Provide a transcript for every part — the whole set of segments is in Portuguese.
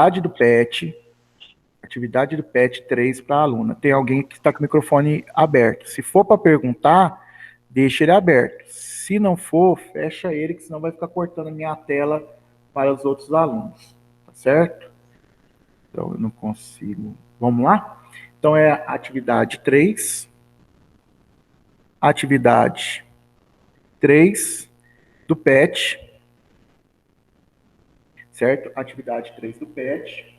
atividade do PET 3 para a aluna. Tem alguém que está com o microfone aberto. Se for para perguntar, deixa ele aberto. Se não for, fecha ele, que senão vai ficar cortando a minha tela para os outros alunos. Tá certo? Então, eu não consigo. Vamos lá? Então, é a atividade 3. Atividade 3 do PET. Certo? Atividade 3 do PET.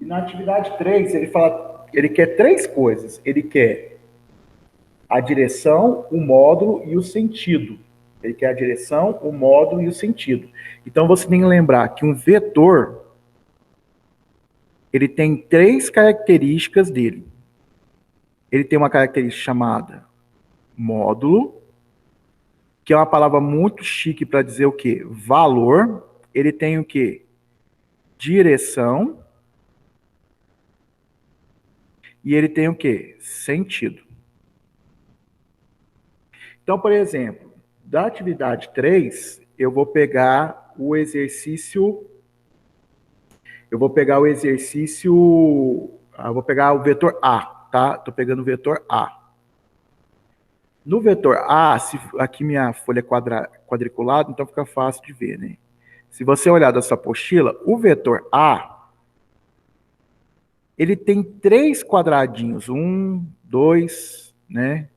E na atividade 3, ele quer 3 coisas. Ele quer a direção, o módulo e o sentido. Ele quer a direção, o módulo e o sentido. Então, você tem que lembrar que um vetor, ele tem 3 características dele. Ele tem uma característica chamada módulo, que é uma palavra muito chique para dizer o quê? Valor. Ele tem o quê? Direção. E ele tem o quê? Sentido. Então, por exemplo, da atividade 3, eu vou pegar o exercício. Eu vou pegar o vetor A, tá? Estou pegando o vetor A. No vetor A, aqui minha folha é quadriculada, então fica fácil de ver, né? Se você olhar da sua apostila, o vetor A, ele tem 3 quadradinhos. 1, 2, né?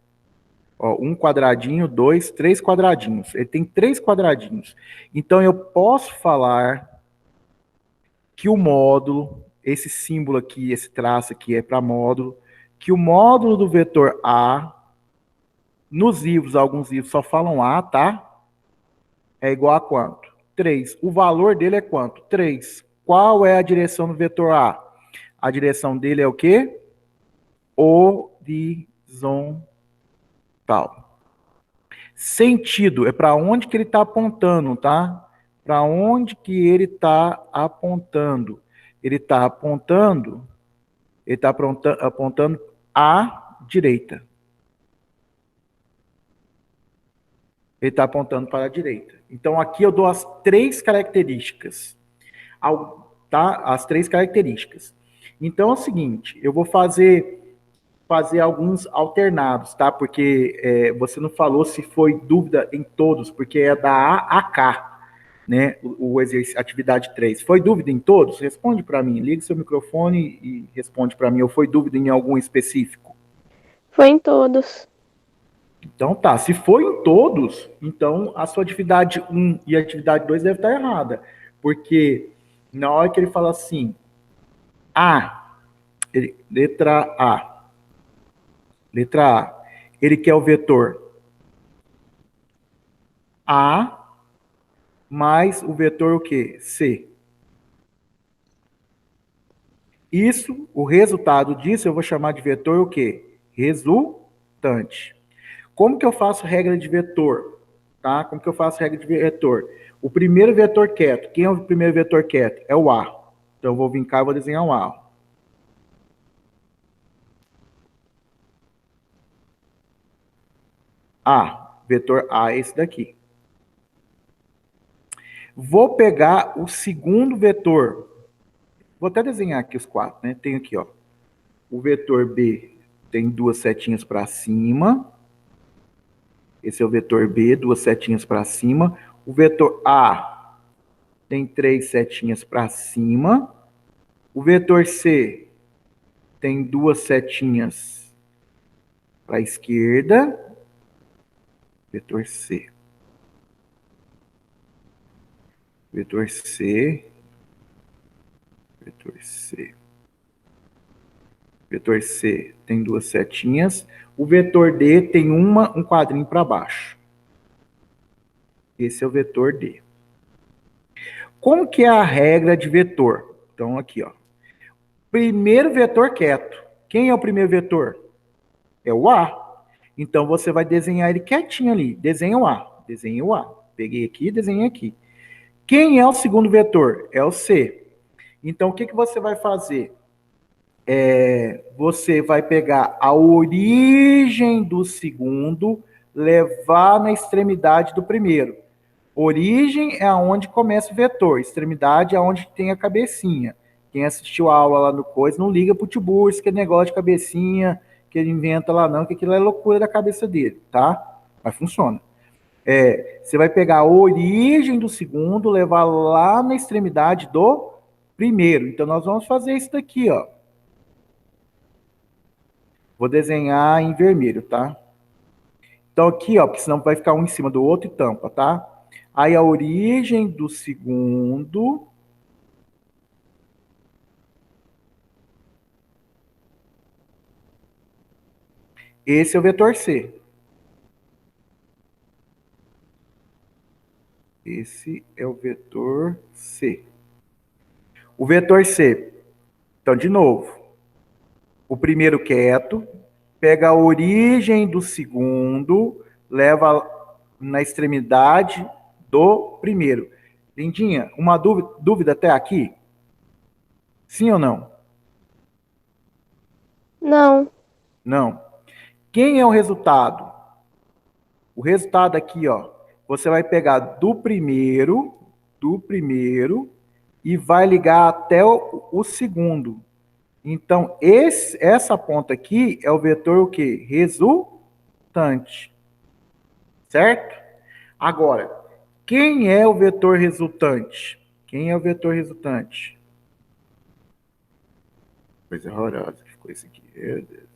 Ó, 1 quadradinho, 2, 3 quadradinhos. Ele tem 3 quadradinhos. Então, eu posso falar que o módulo, esse símbolo aqui, esse traço aqui é para módulo, que o módulo do vetor A, nos livros, alguns livros só falam A, tá? É igual a quanto? 3. O valor dele é quanto? 3. Qual é a direção do vetor A? A direção dele é o quê? Horizontal. Sentido é para onde que ele está apontando, tá? Para onde que ele está apontando? Ele está apontando à direita. Ele está apontando para a direita. Então, aqui eu dou as 3 características. Tá? As 3 características. Então, é o seguinte, eu vou fazer alguns alternados, tá? Porque você não falou se foi dúvida em todos, porque é da A a K, né? O exercício, atividade 3. Foi dúvida em todos? Responde para mim. Liga seu microfone e responde para mim. Ou foi dúvida em algum específico? Foi em todos. Então tá, se foi em todos, então a sua atividade 1 e a atividade 2 deve estar errada. Porque na hora que ele fala assim, letra A, ele quer o vetor A mais o vetor o quê? C. Isso, o resultado disso eu vou chamar de vetor o quê? Resultante. Como que eu faço regra de vetor? Tá? Como que eu faço regra de vetor? O primeiro vetor quieto. Quem é o primeiro vetor quieto? É o A. Então eu vou vir cá e vou desenhar um A. Vetor A é esse daqui. Vou pegar o segundo vetor. Vou até desenhar aqui os 4, né? Tem aqui, ó. O vetor B tem 2 setinhas para cima. Esse é o vetor B, 2 setinhas para cima. O vetor A tem 3 setinhas para cima. O vetor C tem 2 setinhas para a esquerda. Vetor C. Vetor C. Vetor C. Vetor C tem 2 setinhas. O vetor D tem um quadrinho para baixo. Esse é o vetor D. Como que é a regra de vetor? Então, aqui, ó. Primeiro vetor quieto. Quem é o primeiro vetor? É o A. Então, você vai desenhar ele quietinho ali. Desenha o A. Desenha o A. Peguei aqui e desenhei aqui. Quem é o segundo vetor? É o C. Então, o que você vai fazer? Você vai pegar a origem do segundo, levar na extremidade do primeiro. Origem é aonde começa o vetor, extremidade é onde tem a cabecinha. Quem assistiu a aula lá no coisa não liga pro Tiburcio, que é negócio de cabecinha, que ele inventa lá não, que aquilo é loucura da cabeça dele, tá? Mas funciona. Você vai pegar a origem do segundo, levar lá na extremidade do primeiro. Então nós vamos fazer isso daqui, ó. Vou desenhar em vermelho, tá? Então aqui, ó, porque senão vai ficar um em cima do outro e tampa, tá? Aí a origem do segundo. Esse é o vetor C. Esse é o vetor C. O vetor C. Então, de novo. O primeiro quieto. Pega a origem do segundo. Leva na extremidade do primeiro. Lindinha, uma dúvida até aqui? Sim ou não? Não. Não. Quem é o resultado? O resultado aqui, ó. Você vai pegar do primeiro, e vai ligar até o segundo. Então, essa ponta aqui é o vetor o quê? Resultante. Certo? Agora, quem é o vetor resultante? Quem é o vetor resultante? Coisa horrorosa que ficou isso aqui. Meu Deus.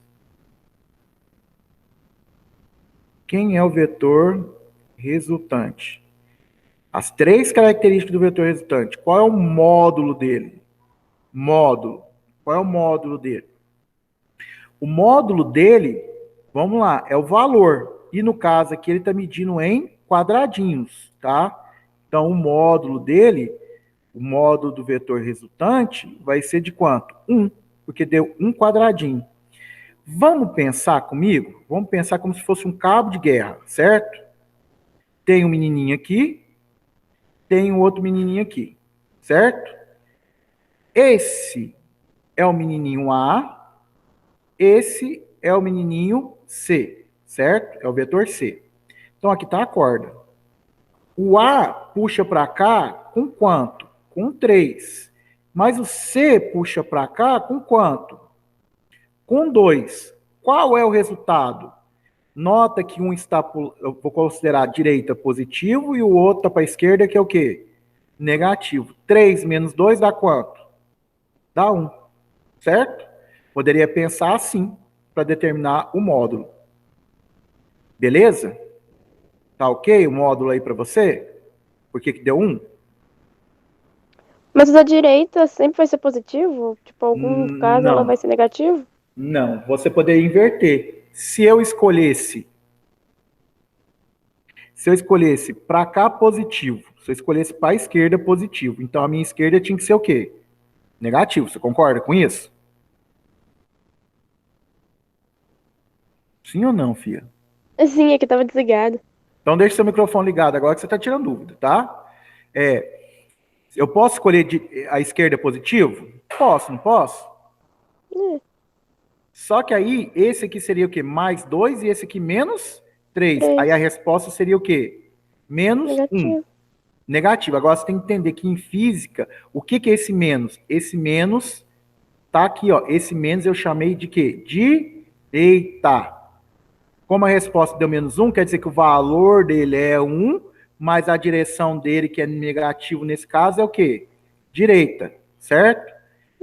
Quem é o vetor resultante? As três características do vetor resultante. Qual é o módulo dele? Módulo. Qual é o módulo dele? O módulo dele, vamos lá, é o valor. E no caso aqui ele está medindo em quadradinhos, tá? Então o módulo dele, o módulo do vetor resultante, vai ser de quanto? 1, porque deu um quadradinho. Vamos pensar comigo? Vamos pensar como se fosse um cabo de guerra, certo? Tem um menininho aqui, tem um outro menininho aqui, certo? Esse é o menininho A, esse é o menininho C, certo? É o vetor C. Então aqui está a corda. O A puxa para cá com quanto? Com 3. Mas o C puxa para cá com quanto? Com 2. Qual é o resultado? Nota que um está, eu vou considerar direita positivo e o outro está para a esquerda, que é o quê? Negativo. 3 menos 2 dá quanto? Dá 1. Certo? Poderia pensar assim para determinar o módulo. Beleza? Tá ok o módulo aí para você? Por que deu 1? Mas o da direita sempre vai ser positivo? Tipo, algum caso ela vai Não. ser negativo? Não. Você poderia inverter. Se eu escolhesse para cá positivo, se eu escolhesse para a esquerda positivo, então a minha esquerda tinha que ser o quê? Negativo. Você concorda com isso? Sim ou não, filha? Sim, aqui tava desligado. Então deixa seu microfone ligado agora que você está tirando dúvida, tá? Eu posso escolher a esquerda positivo? Posso, não posso? É, Só que aí, esse aqui seria o quê? Mais 2 e esse aqui menos 3. Aí a 3. resposta seria o quê? Menos 1. Negativo. Negativo. Agora você tem que entender que em física, o que é esse menos? Esse menos tá aqui, ó. Esse menos eu chamei de quê? Direita. Como a resposta deu menos 1, quer dizer que o valor dele é 1, mas a direção dele, que é negativo nesse caso, é o quê? Direita, certo?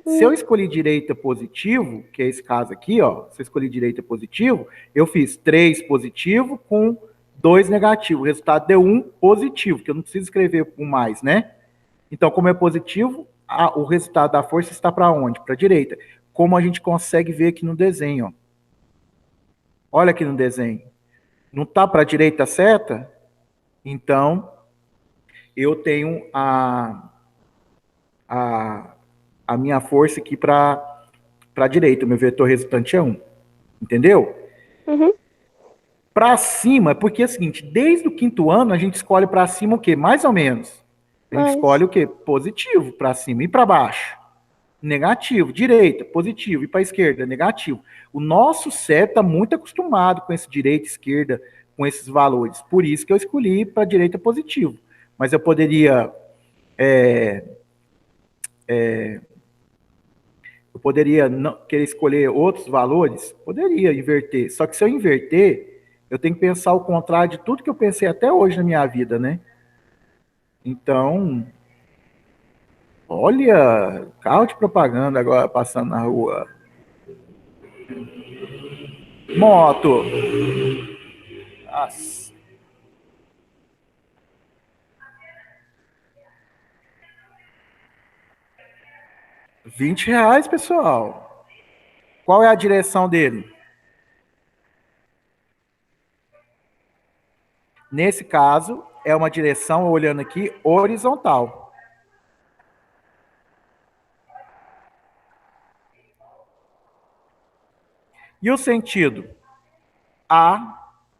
Se eu escolhi direita positivo, que é esse caso aqui, ó, se eu escolhi direita positivo, eu fiz 3 positivo com 2 negativo. O resultado deu 1 positivo, que eu não preciso escrever um mais, né? Então, como é positivo, o resultado da força está para onde? Para a direita. Como a gente consegue ver aqui no desenho, ó. Olha aqui no desenho. Não está para a direita certa? Então, eu tenho a minha força aqui para a direita. O meu vetor resultante é 1. Entendeu? Uhum. Para cima, porque é o seguinte, desde o quinto ano a gente escolhe para cima o quê? Mais ou menos. A gente escolhe Mas, o quê? Positivo para cima e para baixo. Negativo, direita, positivo, e para a esquerda, negativo. O nosso cérebro está muito acostumado com esse direita, esquerda, com esses valores. Por isso que eu escolhi para a direita positivo. Mas eu poderia não querer escolher outros valores? Poderia inverter. Só que se eu inverter, eu tenho que pensar o contrário de tudo que eu pensei até hoje na minha vida, né? Então, olha, carro de propaganda agora passando na rua. Moto. Nossa. R$ 20, pessoal. Qual é a direção dele? Nesse caso, é uma direção, olhando aqui, horizontal. E o sentido?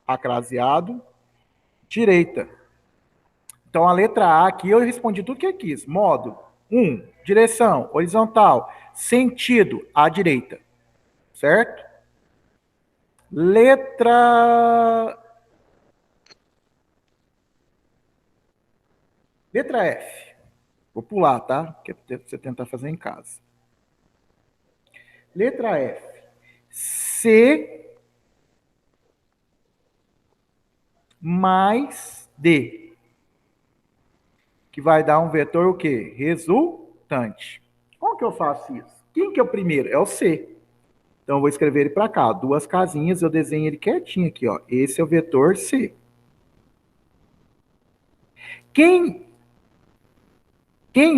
Acraseado, direita. Então, a letra A aqui, eu respondi tudo que eu quis. Modo 1, direção, horizontal. Sentido, à direita. Certo? Letra F. Vou pular, tá? Que é você tentar fazer em casa. Letra F. C mais D. Que vai dar um vetor o quê? Resultante. Como que eu faço isso? Quem que é o primeiro? É o C. Então, eu vou escrever ele para cá. 2 casinhas, eu desenho ele quietinho aqui, ó. Esse é o vetor C. Quem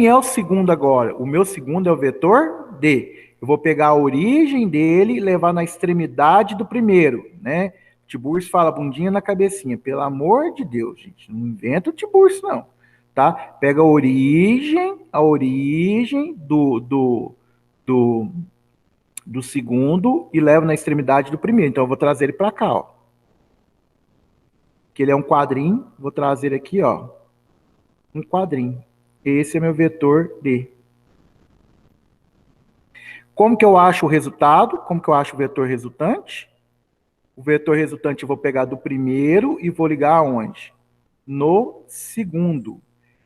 é o segundo agora? O meu segundo é o vetor D. Eu vou pegar a origem dele e levar na extremidade do primeiro, né? Tiburcio fala bundinha na cabecinha. Pelo amor de Deus, gente. Não inventa o Tiburcio, não. Tá? Pega a origem do segundo e leva na extremidade do primeiro. Então, eu vou trazer ele para cá, ó. Que ele é um quadrinho. Vou trazer aqui, ó. Um quadrinho. Esse é meu vetor D. Como que eu acho o resultado? Como que eu acho o vetor resultante? O vetor resultante eu vou pegar do primeiro e vou ligar aonde? No segundo.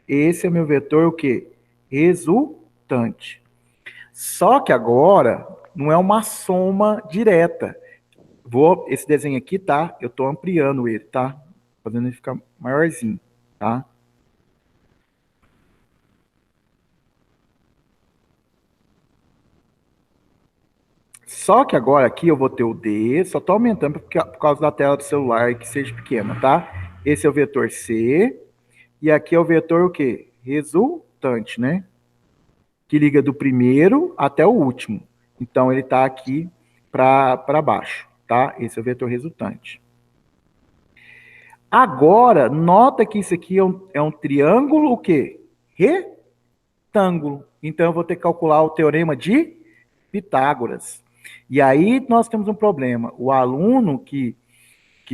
Esse é meu vetor o quê? Resultante. Só que agora não é uma soma direta. Esse desenho aqui, tá? Eu estou ampliando ele, tá? Fazendo ele ficar maiorzinho, tá? Só que agora aqui eu vou ter o D, só estou aumentando por causa da tela do celular que seja pequena, tá? Esse é o vetor C, e aqui é o vetor o quê? Resultante, né? Que liga do primeiro até o último. Então ele está aqui para baixo, tá? Esse é o vetor resultante. Agora, nota que isso aqui é um triângulo o quê? Retângulo. Então eu vou ter que calcular o teorema de Pitágoras. E aí nós temos um problema. O aluno que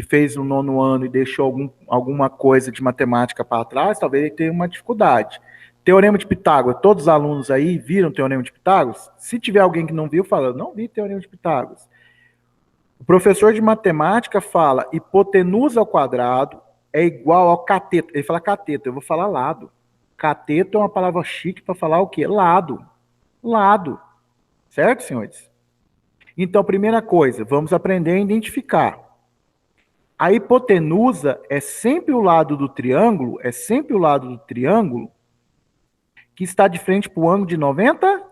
fez o 9º ano e deixou alguma coisa de matemática para trás, talvez ele tenha uma dificuldade. Teorema de Pitágoras, todos os alunos aí viram o Teorema de Pitágoras? Se tiver alguém que não viu, fala, não vi Teorema de Pitágoras. O professor de matemática fala hipotenusa ao quadrado é igual ao cateto. Ele fala cateto, eu vou falar lado. Cateto é uma palavra chique para falar o quê? Lado. Lado. Certo, senhores? Então, primeira coisa, vamos aprender a identificar. A hipotenusa é sempre o lado do triângulo, que está de frente para o ângulo de 90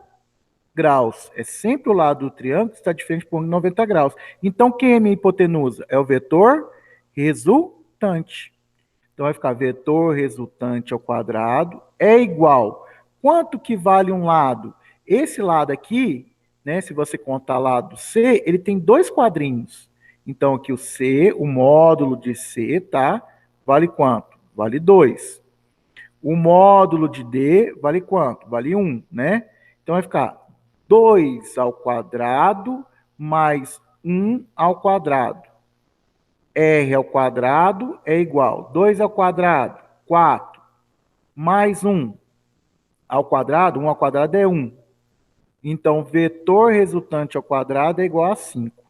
graus. É sempre o lado do triângulo que está de frente para o ângulo de 90 graus. Então, quem é minha hipotenusa? É o vetor resultante. Então, vai ficar vetor resultante ao quadrado é igual. Quanto que vale um lado? Esse lado aqui, né, se você contar lado C, ele tem 2 quadrinhos. Então, aqui o C, o módulo de C, tá? Vale quanto? Vale 2. O módulo de D vale quanto? Vale 1, né? Então, vai ficar 2 ao quadrado mais 1 ao quadrado. R ao quadrado é igual. 2 ao quadrado, 4. Mais 1 ao quadrado, 1 ao quadrado é 1. Então, vetor resultante ao quadrado é igual a 5.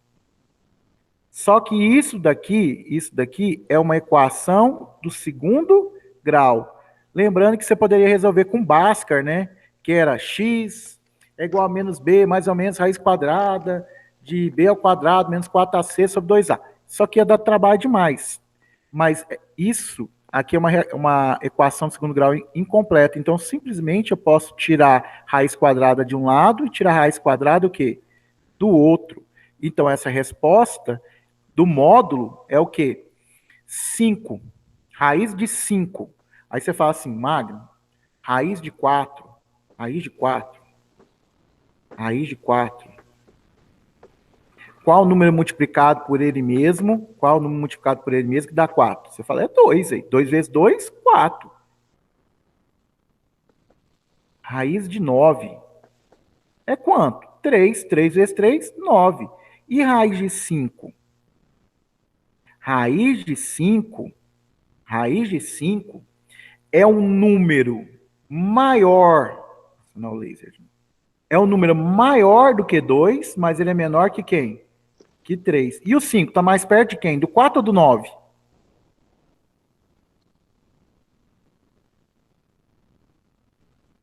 Só que isso daqui é uma equação do segundo grau. Lembrando que você poderia resolver com Bhaskara, né? Que era x é igual a menos b, mais ou menos raiz quadrada de b ao quadrado menos 4ac sobre 2a. Só que ia dar trabalho demais. Mas isso aqui é uma equação de segundo grau incompleta. Então, simplesmente eu posso tirar raiz quadrada de um lado e tirar raiz quadrada o quê? Do outro. Então, essa resposta do módulo é o quê? 5. Raiz de 5. Aí você fala assim, Magno, raiz de 4. Raiz de 4. Raiz de 4. Qual o número multiplicado por ele mesmo? Qual o número multiplicado por ele mesmo que dá 4? Você fala, é 2 aí. 2 vezes 2, 4. Raiz de 9. É quanto? 3. 3 vezes 3, 9. E raiz de 5? Raiz de 5, raiz de 5 é um número maior. Não, laser. É um número maior do que 2, mas ele é menor que quem? Que 3. E o 5 está mais perto de quem? Do 4 ou do 9?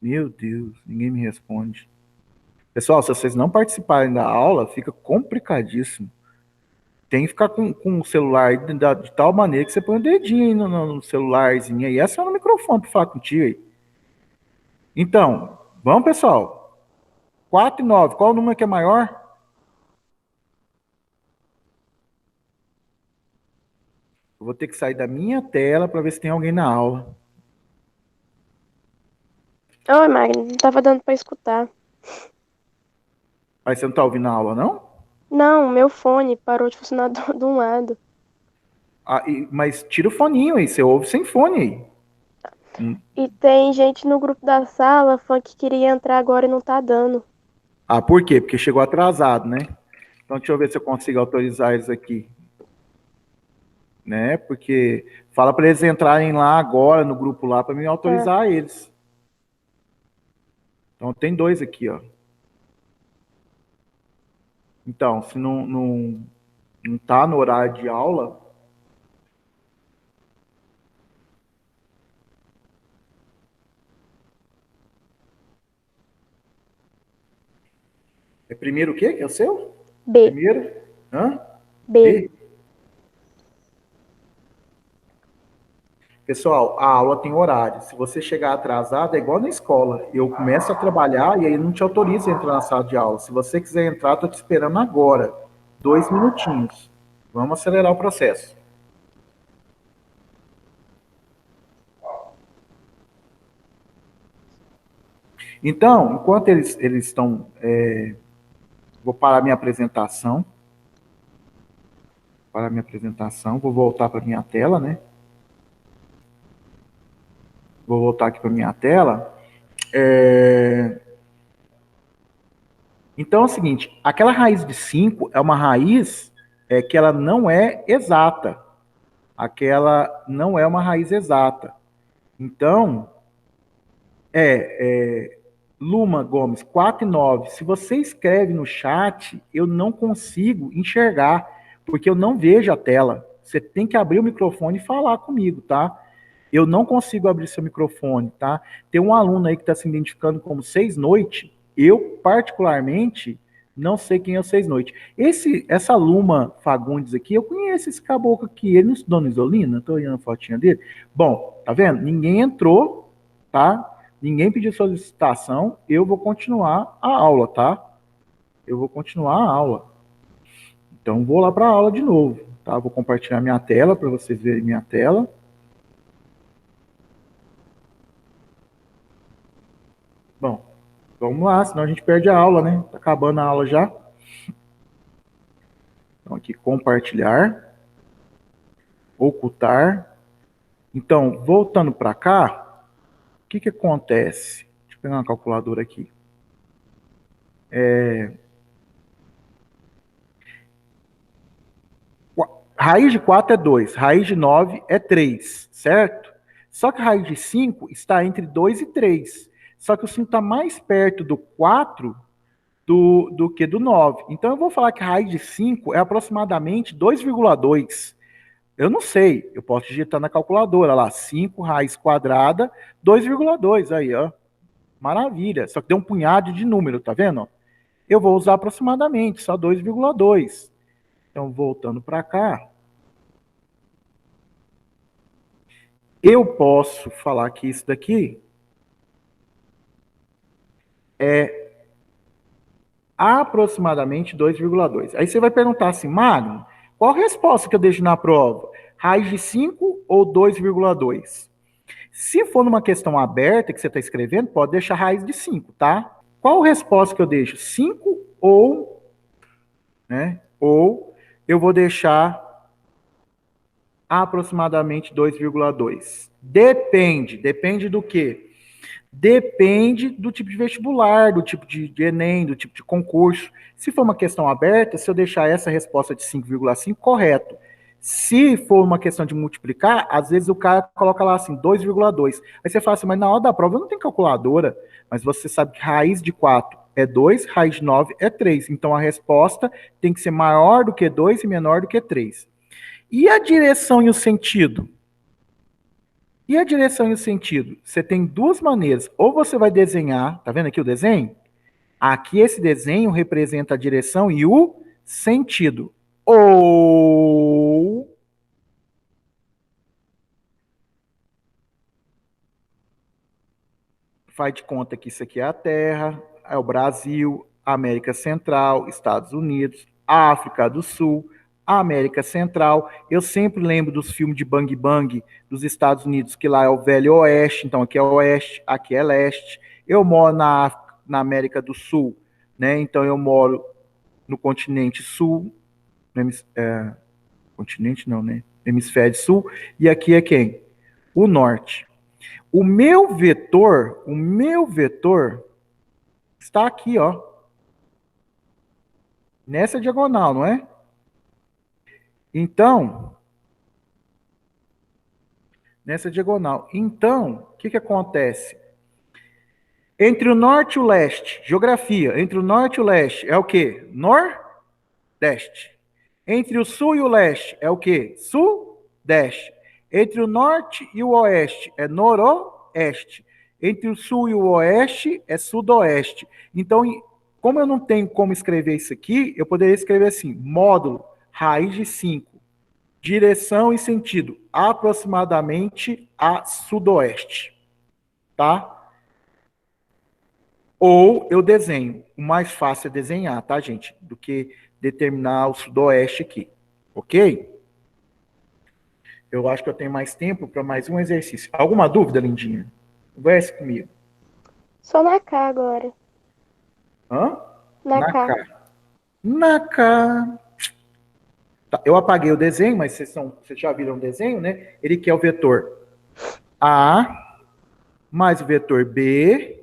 Meu Deus, ninguém me responde. Pessoal, se vocês não participarem da aula, fica complicadíssimo. Tem que ficar com o celular de tal maneira que você põe o dedinho aí no celularzinho aí. É só no microfone para falar contigo aí. Então, vamos, pessoal. 4 e 9, qual o número que é maior? Eu vou ter que sair da minha tela para ver se tem alguém na aula. Oi, Magno, não tava dando pra escutar. Aí você não tá ouvindo a aula, não? Não, meu fone parou de funcionar de um lado. Ah, mas tira o foninho aí, você ouve sem fone aí. E tem gente no grupo da sala falando que queria entrar agora e não tá dando. Ah, por quê? Porque chegou atrasado, né? Então deixa eu ver se eu consigo autorizar eles aqui. Né? Porque fala para eles entrarem lá agora no grupo lá para me autorizar eles. Então tem 2 aqui, ó. Então, se não tá no horário de aula, é primeiro o quê que é o seu? B. Primeiro? Hã? B. B? Pessoal, a aula tem horário. Se você chegar atrasado, é igual na escola. Eu começo a trabalhar e aí não te autoriza a entrar na sala de aula. Se você quiser entrar, estou te esperando agora. 2 minutinhos. Vamos acelerar o processo. Então, enquanto eles estão... vou parar minha apresentação. Parar minha apresentação. Vou voltar para minha tela, né? Vou voltar aqui para minha tela. Então é o seguinte, aquela raiz de 5 é uma raiz que ela não é exata. Aquela não é uma raiz exata. Então, Luma Gomes, 4 e 9. Se você escreve no chat, eu não consigo enxergar, porque eu não vejo a tela. Você tem que abrir o microfone e falar comigo, tá? Eu não consigo abrir seu microfone, tá? Tem um aluno aí que está se identificando como 6 Noite. Eu, particularmente, não sei quem é o 6 Noite. Essa Luma Fagundes aqui, eu conheço esse caboclo aqui. Ele não estudou no Isolina? Tô olhando a fotinha dele. Bom, tá vendo? Ninguém entrou, tá? Ninguém pediu solicitação. Eu vou continuar a aula, tá? Eu vou continuar a aula. Então, vou lá para a aula de novo, tá? Vou compartilhar minha tela para vocês verem minha tela. Bom, vamos lá, senão a gente perde a aula, né? Tá acabando a aula já. Então, aqui, compartilhar. Ocultar. Então, voltando para cá, o que acontece? Deixa eu pegar uma calculadora aqui. Raiz de 4 é 2, raiz de 9 é 3, certo? Só que a raiz de 5 está entre 2 e 3. Só que o 5 está mais perto do 4 do que do 9. Então eu vou falar que a raiz de 5 é aproximadamente 2,2. Eu não sei, eu posso digitar na calculadora lá, 5 raiz quadrada, 2,2 aí, ó. Maravilha, só que deu um punhado de número, tá vendo? Eu vou usar aproximadamente, só 2,2. Então, voltando para cá, eu posso falar que isso daqui é aproximadamente 2,2. Aí você vai perguntar assim, Magno, qual a resposta que eu deixo na prova? Raiz de 5 ou 2,2? Se for numa questão aberta que você está escrevendo, pode deixar raiz de 5, tá? Qual a resposta que eu deixo? 5 ou, né? Ou eu vou deixar aproximadamente 2,2. Depende do quê? Depende do tipo de vestibular, do tipo de Enem, do tipo de concurso. Se for uma questão aberta, se eu deixar essa resposta de 5,5, correto. Se for uma questão de multiplicar, às vezes o cara coloca lá assim, 2,2. Aí você fala assim, mas na hora da prova eu não tenho calculadora. Mas você sabe que raiz de 4 é 2, raiz de 9 é 3. Então a resposta tem que ser maior do que 2 e menor do que 3. E a direção e o sentido? E a direção e o sentido? Você tem duas maneiras. Ou você vai desenhar, tá vendo aqui o desenho? Aqui esse desenho representa a direção e o sentido. Ou faz de conta que isso aqui é a Terra, é o Brasil, América Central, Estados Unidos, África do Sul, América Central. Eu sempre lembro dos filmes de Bang Bang dos Estados Unidos, que lá é o Velho Oeste, então aqui é Oeste, aqui é Leste. Eu moro na América do Sul, né? Então eu moro no continente Sul, no continente não, né? Hemisfério Sul, e aqui é quem? O Norte. O meu vetor está aqui, ó. Nessa diagonal, não é? Então, nessa diagonal. Então, o que que acontece? Entre o norte e o leste, geografia, entre o norte e o leste é o quê? Nordeste. Entre o sul e o leste é o quê? Sudeste. Entre o norte e o oeste é noroeste. Entre o sul e o oeste é sudoeste. Então, como eu não tenho como escrever isso aqui, eu poderia escrever assim: módulo, raiz de 5, direção e sentido, aproximadamente a sudoeste. Tá? Ou eu desenho. O mais fácil é desenhar, tá, gente? Do que determinar o sudoeste aqui. Ok? Eu acho que eu tenho mais tempo para mais um exercício. Alguma dúvida, lindinha? Converse comigo. Só na K agora. Hã? Na Na K. K. Na K. Tá, eu apaguei o desenho, mas vocês já viram o desenho, né? Ele quer o vetor A, mais o vetor B,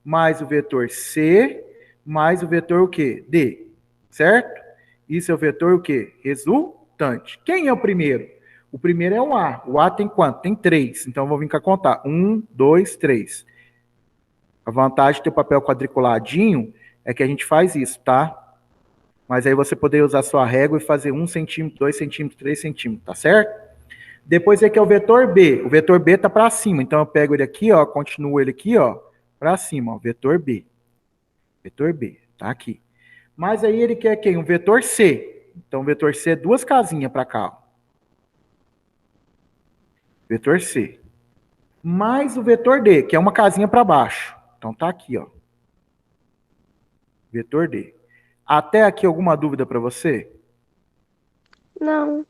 mais o vetor C, mais o vetor o quê? D. Certo? Isso é o vetor o quê? Resultante. Quem é o primeiro? O primeiro é o A. O A tem quanto? Tem 3. Então eu vou vir cá contar. 1, 2, 3. A vantagem de ter o papel quadriculadinho é que a gente faz isso, tá? Mas aí você poderia usar sua régua e fazer 1 centímetro, 2 centímetros, 3 centímetros, tá certo? Depois aqui é o vetor B. O vetor B tá para cima. Então eu pego ele aqui, ó, continuo ele aqui, ó, para cima, ó, vetor B. Vetor B, tá aqui. Mas aí ele quer quem? Um vetor C. Então o vetor C é duas casinhas para cá, ó. Vetor C. Mais o vetor D, que é uma casinha para baixo. Então tá aqui, ó. Vetor D. Até aqui alguma dúvida para você? Não.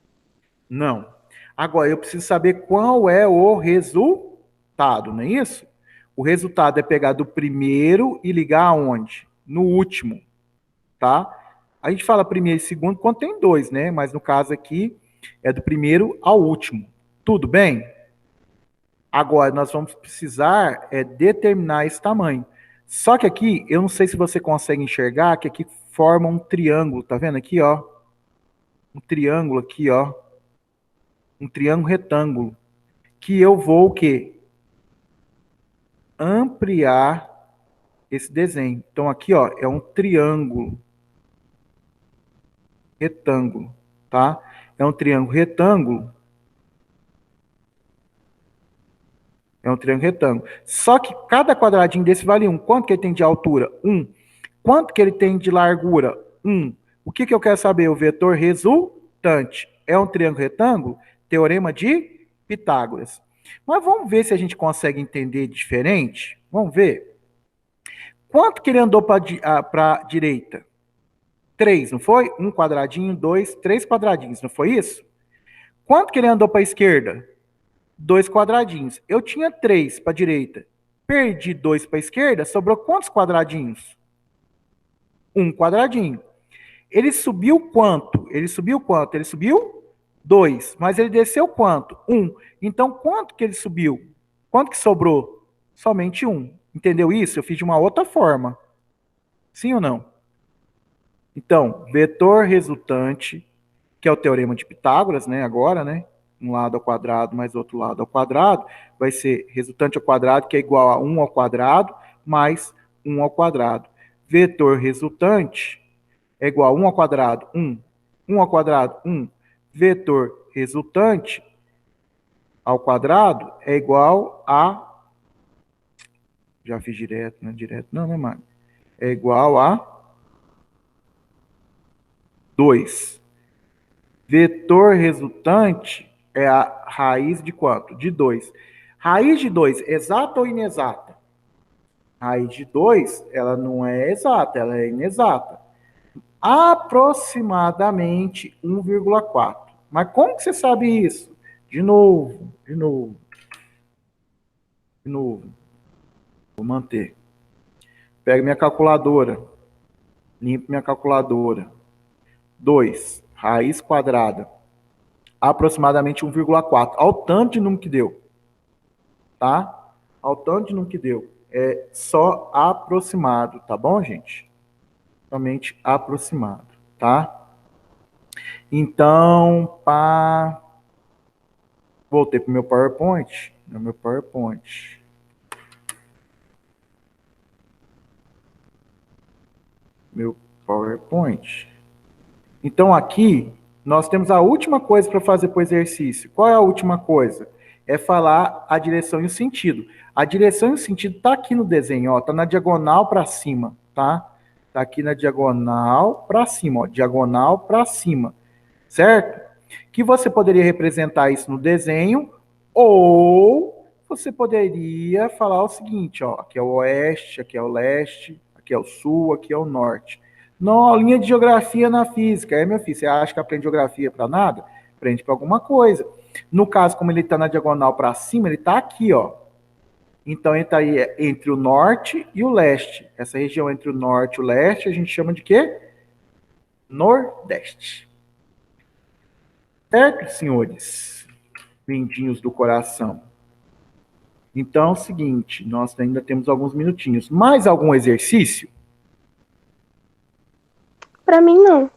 Não. Agora eu preciso saber qual é o resultado, não é isso? O resultado é pegar do primeiro e ligar aonde? No último, tá? A gente fala primeiro e segundo quando tem dois, né? Mas no caso aqui é do primeiro ao último. Tudo bem? Agora nós vamos precisar determinar esse tamanho. Só que aqui, eu não sei se você consegue enxergar que aqui forma um triângulo, tá vendo aqui, ó? Um triângulo aqui, ó. Um triângulo retângulo. Que eu vou o quê? Ampliar esse desenho. Então aqui, ó, é um triângulo retângulo, tá? É um triângulo retângulo É um triângulo retângulo. Só que cada quadradinho desse vale 1. Quanto que ele tem de altura? 1. Quanto que ele tem de largura? 1. O que eu quero saber? O vetor resultante. É um triângulo retângulo? Teorema de Pitágoras. Mas vamos ver se a gente consegue entender diferente? Vamos ver. Quanto que ele andou para a direita? 3, não foi? 1 quadradinho, 2, 3 quadradinhos, não foi isso? Quanto que ele andou para a esquerda? 2 quadradinhos. Eu tinha 3 para a direita. Perdi 2 para a esquerda, sobrou quantos quadradinhos? 1 quadradinho. Ele subiu quanto? Ele subiu 2. Mas ele desceu quanto? 1. Então, quanto que ele subiu? Quanto que sobrou? Somente 1. Entendeu isso? Eu fiz de uma outra forma. Sim ou não? Então, vetor resultante, que é o teorema de Pitágoras, né? Agora, né? Um lado ao quadrado mais outro lado ao quadrado, vai ser resultante ao quadrado, que é igual a 1 ao quadrado, mais 1 ao quadrado. Vetor resultante é igual a 1 ao quadrado, 1. 1 ao quadrado, 1. Vetor resultante ao quadrado é igual a... Já fiz direto, né? Direto não, né, Mário? É igual a 2. Vetor resultante é a raiz de quanto? De 2. Raiz de 2, exata ou inexata? Raiz de 2, ela não é exata, ela é inexata. Aproximadamente 1,4. Mas como que você sabe isso? De novo. Vou manter. Pego minha calculadora. Limpo minha calculadora. 2. Raiz quadrada. Aproximadamente 1,4. Olha o tanto de número que deu. Tá? Olha o tanto de número que deu. É só aproximado, tá bom, gente? Somente aproximado, tá? Então, voltei para o meu PowerPoint. Meu PowerPoint. Então, aqui, nós temos a última coisa para fazer para o exercício. Qual é a última coisa? É falar a direção e o sentido. A direção e o sentido está aqui no desenho, ó, tá na diagonal para cima, tá? Tá aqui na diagonal para cima, ó, diagonal para cima, certo? Que você poderia representar isso no desenho, ou você poderia falar o seguinte, ó, aqui é o oeste, aqui é o leste, aqui é o sul, aqui é o norte. Não, linha de geografia na física. Meu filho, você acha que aprende geografia para nada? Aprende para alguma coisa. No caso, como ele está na diagonal para cima, ele está aqui, ó. Então, ele está aí entre o norte e o leste. Essa região entre o norte e o leste, a gente chama de quê? Nordeste. Certo, senhores? Lindinhos do coração. Então, é o seguinte, nós ainda temos alguns minutinhos. Mais algum exercício? Para mim, não.